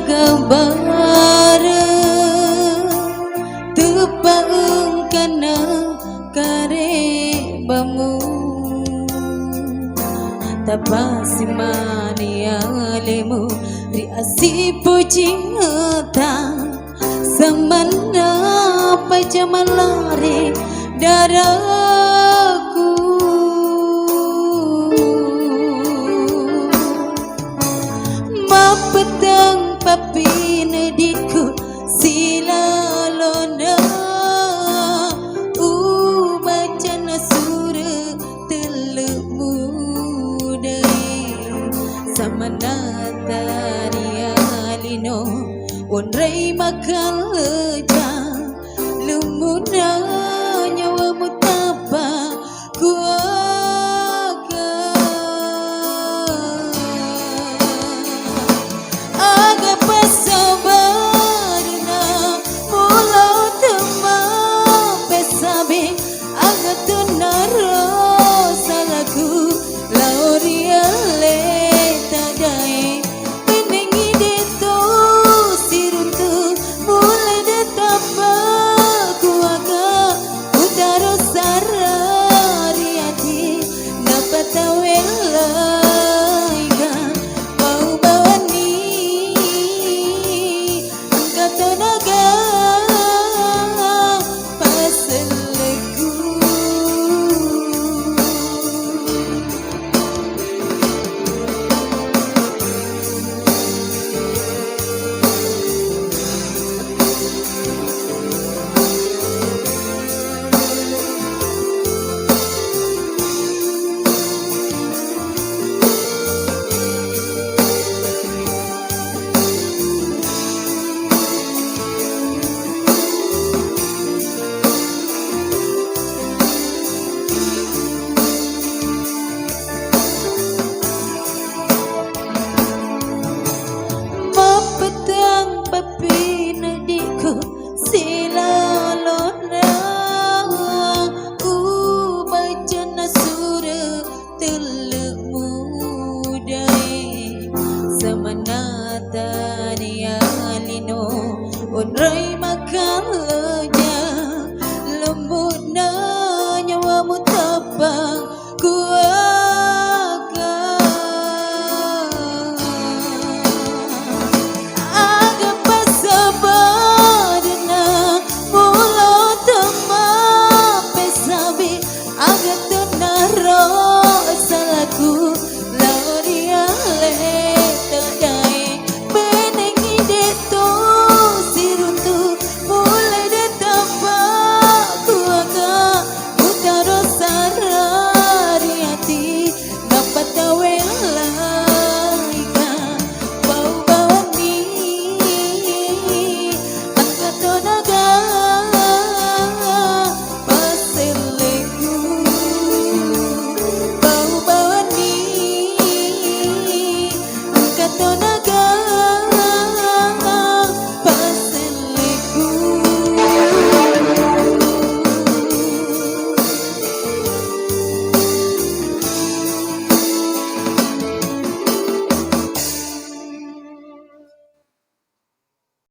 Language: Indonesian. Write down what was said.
gambar tepaeng kana karebamu tapasi manialemu riasi pujingata samana pajamalare daraku mapetang papine diku silalona bacana sura telemu dai samana tarialino onrai makan leja lumuna nyawa mutapa kuaga aga pasabarna mulau tema pesabe aga tunaro salaku lauriale tadai penengi deto siruntu mulai detapa kuaga utaro sarariati napatawela iga mau bawani angkatonaga paseleku mapetang papina diku silalona bacana sura telemu dai samana